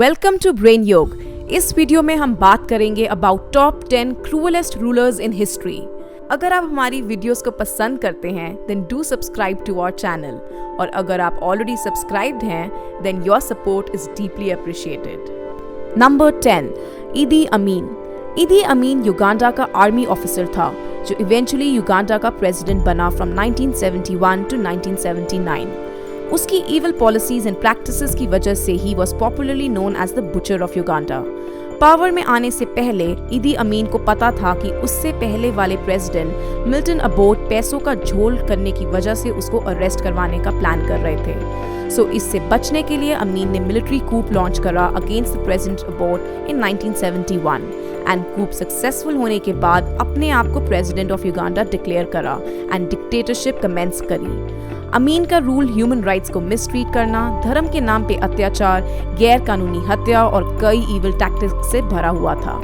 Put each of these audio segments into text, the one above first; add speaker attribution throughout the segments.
Speaker 1: Welcome to brain योग। इस video में हम बात करेंगे about top 10 cruelest rulers in history. अगर आप हमारी वीडियोस को पसंद करते हैं then do subscribe to our channel, और अगर आप ऑलरेडी सब्सक्राइब्ड हैं then your support is deeply appreciated. Number 10, Idi Amin. Idi Amin Uganda का आर्मी ऑफिसर था जो इवेंचुअली युगांडा का प्रेसिडेंट बना फ्रॉम 1971 टू 1979। उसकी इविल पॉलिसीज एंड प्रैक्टिसेस की वजह से ही was popularly known as the butcher of Uganda. Power में आने से पहले ईदी अमीन को पता था कि उससे पहले वाले प्रेसिडेंट मिल्टन अबोट पैसों का झोल करने की वजह से उसको अरेस्ट करवाने का प्लान कर रहे थे। सो इससे बचने के लिए अमीन ने मिलिट्री कूप लॉन्च करा against the president Obote in 1971 and coup successful होने के बाद अपने आप को प्रेसिडेंट ऑफ युगांडा डिक्लेयर करा एंड डिक्टेटरशिप कमेंस करी। अमीन का रूल ह्यूमन राइट्स को मिसट्रीट करना, धर्म के नाम पे अत्याचार, गैर कानूनी हत्या और कई इविल टैक्टिक्स से भरा हुआ था।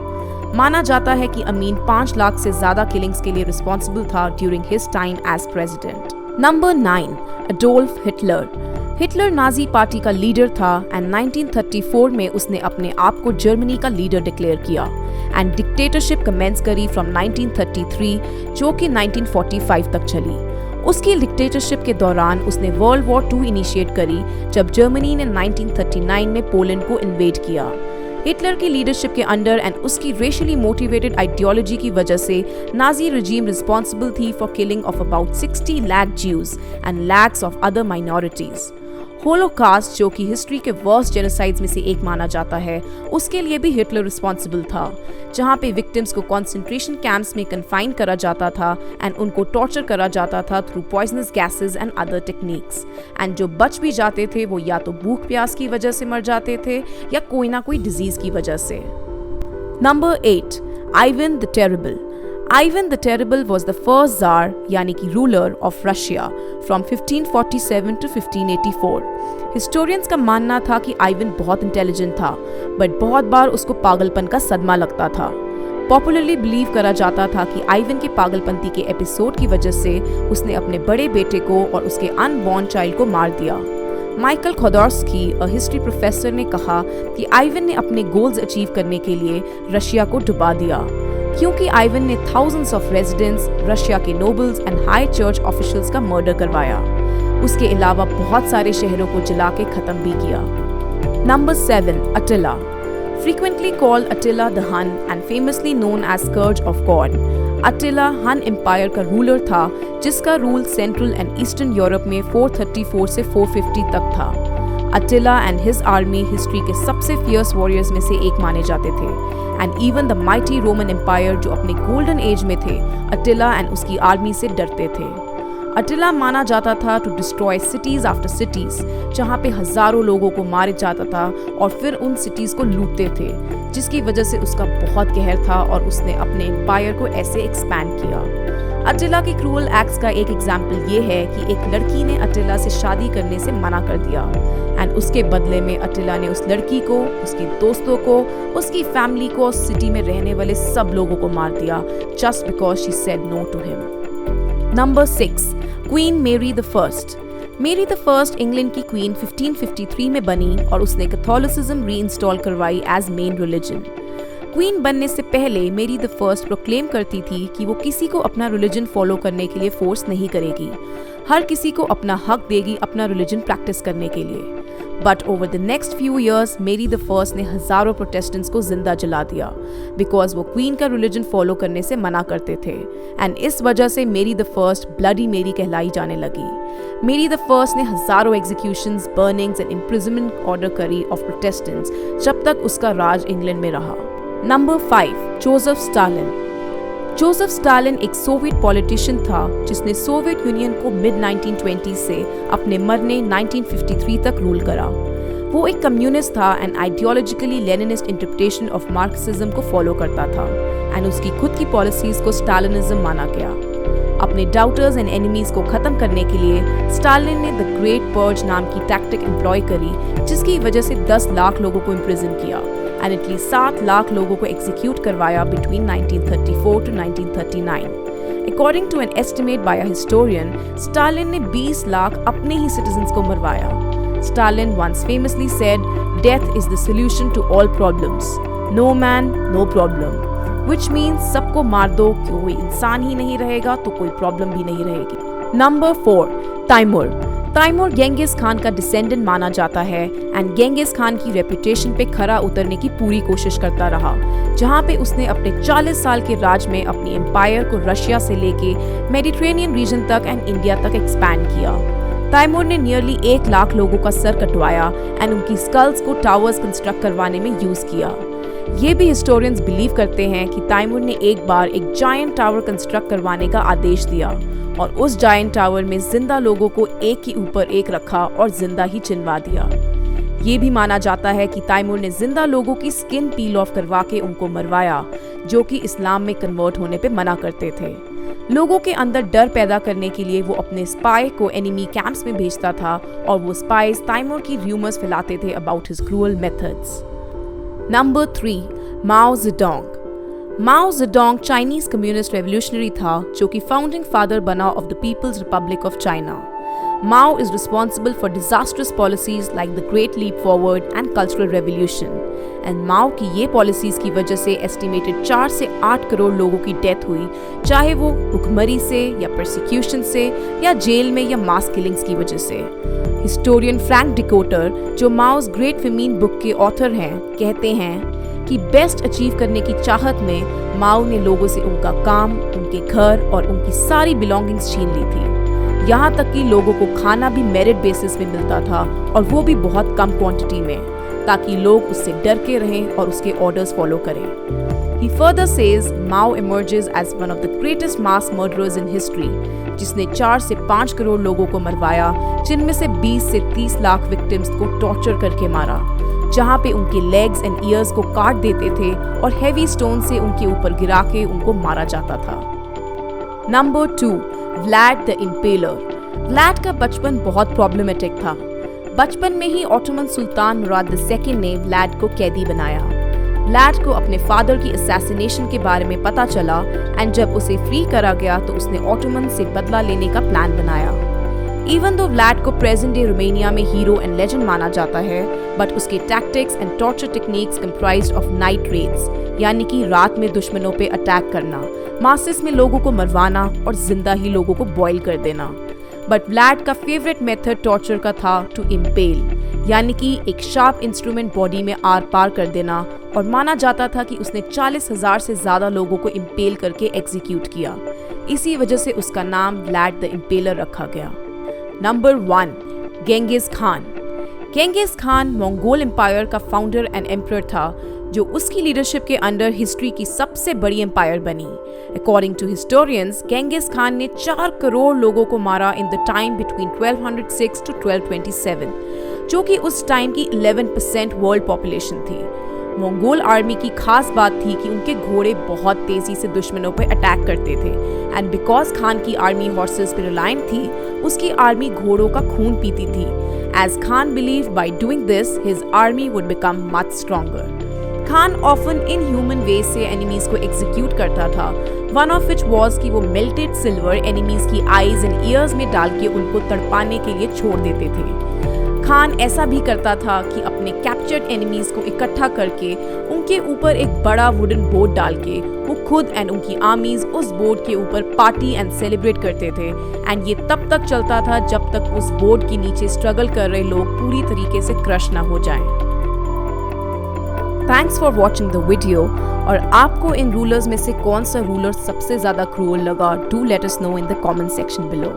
Speaker 1: माना जाता है कि अमीन 5 लाख से ज्यादा किलिंग्स के लिए रिस्पॉन्सिबल था during his time as president. Number 9, Adolf Hitler. Hitler Nazi party का लीडर था एंड 1934 में उसने अपने आप को जर्मनी का लीडर डिक्लेयर किया एंड डिक्टेटरशिप कमेंस करी फ्रॉम 1933 जो कि 1945 तक चली। उसकी डिक्टेटरशिप के दौरान उसने वर्ल्ड वॉर 2 इनिशिएट करी जब जर्मनी ने 1939 में पोलैंड को इन्वेड किया। हिटलर की लीडरशिप के अंडर एंड उसकी रेशियली मोटिवेटेड आइडियोलॉजी की वजह से नाजी रजीम रिस्पॉन्सिबल थी for killing of about 60 lakh Jews and lakhs of other minorities. Holocaust, जो कि हिस्ट्री के वर्स्ट जेनोसाइड्स में से एक माना जाता है, उसके लिए भी हिटलर रिस्पॉन्सिबल था, जहां पे विक्टिम्स को कंसंट्रेशन कैंप्स में कन्फाइन करा जाता था एंड उनको टॉर्चर करा जाता था through poisonous gases and other techniques. And जो बच भी जाते थे वो या तो भूख प्यास की वजह से मर जाते थे या कोई ना कोई डिजीज की वजह से। Number 8, Ivan the terrible. Ivan the Terrible was the first Tsar, यानी कि ruler of Russia from 1547 to 1584। Historians का मानना था कि आइवन बहुत इंटेलिजेंट था, बट बहुत बार उसको पागलपन का सदमा लगता था। पॉपुलरली बिलीव करा जाता था कि आइवन के पागलपंती के एपिसोड की वजह से उसने अपने बड़े बेटे को और उसके अनबॉर्न चाइल्ड को मार दिया। माइकल खोदोर्स्की, अ हिस्ट्री प्रोफेसर, ने कहा कि आइवन ने अपने गोल्स अचीव करने के लिए रशिया को डुबा दिया, क्योंकि आइवन ने थाउजेंड्स ऑफ रेजिडेंट्स, रशिया के nobles and high church officials का मर्डर करवाया। उसके अलावा बहुत सारे शहरों को जला के खत्म भी किया। Number 7, अटिला। Frequently called Attila the Hun and famously known as Scourge of God, अटिला हन एम्पायर का रूलर था जिसका rule central and eastern Europe में 434 से 450 तक था। अटिला एंड हिज आर्मी हिस्ट्री के सबसे फियर्स वॉरियर्स में से एक माने जाते थे and even the mighty Roman empire जो अपने गोल्डन एज में थे, अटिला एंड उसकी आर्मी से डरते थे। अटिला माना जाता था to destroy cities after cities, जहाँ पे हजारों लोगों को मारे जाता था और फिर उन सिटीज को लूटते थे, जिसकी वजह से उसका बहुत कहर था और उसने अपने एम्पायर को ऐसे एक्सपैंड किया। अटिला के क्रूअल एक्ट्स का एक एग्जाम्पल ये है कि एक लड़की ने अटिला से शादी करने से मना कर दिया एंड उसके बदले में अटिला ने उस लड़की को, उसके दोस्तों को, उसकी फैमिली को, सिटी में रहने वाले सब लोगों को मार दिया just because she said no to him. Number 6, queen Mary the first. Mary the first England की क्वीन 1553 में बनी और उसने कैथोलिसिज्म रीइंस्टॉल करवाई एज मेन रिलीजन। क्वीन बनने से पहले मेरी द फर्स्ट प्रोक्लेम करती थी कि वो किसी को अपना रिलीजन फॉलो करने के लिए फोर्स नहीं करेगी, हर किसी को अपना हक देगी अपना रिलीजन प्रैक्टिस करने के लिए। But over the next few years मेरी द फर्स्ट ने हजारों प्रोटेस्टेंट्स को जिंदा जला दिया बिकॉज वो क्वीन का रिलीजन फॉलो करने से मना करते थे एंड इस वजह से मेरी द फर्स्ट ब्लडी मेरी कहलाई जाने लगी। मेरी द फर्स्ट ने हजारों executions, burnings and imprisonment order करी ऑफ प्रोटेस्टेंट्स जब तक उसका राज इंग्लैंड में रहा। Number 5, Joseph Stalin. Joseph Stalin एक सोवियत पॉलिटिशियन था जिसने सोवियत यूनियन को मिड 1920 से अपने मरने 1953 तक रूल करा। वो एक कम्युनिस्ट था and ideologically Leninist interpretation of Marxism को फॉलो करता था एंड उसकी खुद की पॉलिसीज को स्टालिनिज्म माना गया। अपने डाउटर्स एंड एनिमीज को खत्म करने के लिए स्टालिन ने द ग्रेट पर्ज नाम की टैक्टिक एम्प्लॉय करी, जिसकी वजह से 10 लाख लोगों को इम्प्रिजन किया एंड एटलीस्ट 7 लाख लोगों को एग्जीक्यूट करवाया between 1934 to 1939। According to an estimate by a historian, Stalin ने 20 लाख अपने ही सिटीजन्स को मरवाया। Stalin once famously said, "Death is the solution to all problems. No man, no problem." Which means सबको मार दो, कोई इंसान ही नहीं रहेगा तो कोई प्रॉब्लम भी नहीं रहेगी। Number 4, Taimur. Taimur Genghis Khan का डिसेंडेंट माना जाता है एंड गेंगिस खान की रेपुटेशन पे खरा उतरने की पूरी कोशिश करता रहा, जहां पे उसने अपने 40 साल के राज में अपनी एम्पायर को रशिया से लेके मेडिटेरेनियन रीजन तक एंड इंडिया तक एक्सपैंड किया। तैमूर ने नियरली 1 लाख लोगों का सर कटवाया एंड उनकी स्कल्स को टावर्स कंस्ट्रक्ट करवाने में यूज किया। ये भी हिस्टोरियंस बिलीव करते हैं कि तैमूर ने एक बार एक जायंट टावर कंस्ट्रक्ट करवाने का आदेश दिया और उस जायंट टावर में जिंदा लोगों को एक के ऊपर एक रखा और जिंदा ही चिनवा दिया। ये भी माना जाता है कि तैमूर ने जिंदा लोगों की स्किन पील ऑफ करवा के उनको मरवाया, जो कि इस्लाम में कन्वर्ट होने पे मना करते थे। लोगों के अंदर डर पैदा करने के लिए वो अपने स्पाई को एनिमी कैंप्स में भेजता था और वो स्पाइज तैमूर की रूमर्स फैलाते थे about his cruel methods. Number 3, Mao Zedong. Mao Zedong Chinese communist revolutionary था जो कि फाउंडिंग फादर बना of the people's republic of China. Mao is responsible for disastrous policies like the Great Leap Forward and Cultural Revolution. And Mao की ये policies की वजह से estimated 4 से 8 करोड़ लोगों की डेथ हुई, चाहे वो भुखमरी से या persecution से या जेल में या mass killings की वजह से। हिस्टोरियन फ्रैंक डिकोटर, जो माओ's ग्रेट फेमीन बुक के ऑथर हैं, कहते हैं कि बेस्ट अचीव करने की चाहत में माओ ने लोगों से उनका काम, उनके घर और उनकी सारी बिलोंगिंग्स छीन ली थी। यहाँ तक कि लोगों को खाना भी मेरिट बेसिस में मिलता था और वो भी बहुत कम क्वांटिटी में, ताकि लोग उससे डर के रहें और उसके ऑर्डर्स फॉलो करें। He further says Mao emerges as one of the greatest mass murderers in history, जिसने 4 से 5 करोड़ लोगों को मरवाया, जिनमें से 20 से 30 लाख विक्टिम्स को टॉर्चर करके मारा, जहाँ पे उनके लेग्स एंड ईयर्स को काट देते थे और हेवी स्टोन से उनके ऊपर गिरा के उनको मारा जाता था। Number 2, Vlad the Impaler. Vlad का बचपन बहुत प्रॉब्लमेटिक था। बचपन में ही ऑटोमन सुल्तान मुराद II ने व्लाड को कैदी बनाया। व्लाड को अपने फादर की असैसिनेशन के बारे में पता चला एंड जब उसे फ्री करा गया तो उसने ऑटोमन से बदला लेने का प्लान बनाया। इवन दो व्लाड को प्रेजेंट डे रोमानिया में हीरो एंड लेजेंड माना जाता है, बट उसके tactics and torture techniques comprised of night raids, यानी कि रात में दुश्मनों पे अटैक करना, मासेस में लोगों को मरवाना और जिंदा ही लोगों को बॉयल कर देना। बट व्लाड का फेवरेट मेथड टॉर्चर का था टू इम्पेल, यानी कि एक शार्प इंस्ट्रूमेंट बॉडी में आर पार कर देना, और माना जाता था कि उसने 40,000 से ज्यादा लोगों को इम्पेल करके एग्जीक्यूट किया। इसी वजह से उसका नाम व्लाड द इम्पेलर रखा गया। Number 1, Genghis Khan. Genghis Khan Mongol empire का फाउंडर एंड एम्परर था, जो उसकी लीडरशिप के अंडर हिस्ट्री की सबसे बड़ी एम्पायर बनी। According to historians, Genghis Khan ने 4 करोड़ लोगों को मारा in the time between 1206 to 1227, जो कि उस टाइम की 11% वर्ल्ड पॉपुलेशन थी। मंगोल आर्मी की खास बात थी कि उनके घोड़े बहुत तेजी से दुश्मनों पर अटैक करते थे, एंड बिकॉज खान की आर्मी हॉर्सेस पर रिलायंट थी, उसकी आर्मी घोड़ों का खून पीती थी। As Khan believed by doing this his army would become much stronger. Khan often inhuman way से एनिमीज को एग्जीक्यूट करता था, वन ऑफ विच वॉज कि वो मेल्टेड सिल्वर एनिमीज की आईज एंड ईयर्स में डाल के उनको तड़पाने के लिए छोड़ देते थे। खान ऐसा भी करता था कि अपने कैप्चर्ड एनिमीज को इकट्ठा करके उनके ऊपर एक बड़ा वुडन बोर्ड डाल के वो खुद एंड उनकी आर्मीज उस बोर्ड के ऊपर पार्टी एंड सेलिब्रेट करते थे, एंड ये तब तक चलता था जब तक उस बोर्ड के नीचे स्ट्रगल कर रहे लोग पूरी तरीके से क्रश ना हो जाएं। Thanks for watching the video. और आपको इन रूलर्स में से कौन सा रूलर सबसे ज्यादा क्रूअल लगा, do let us know in the comment section below.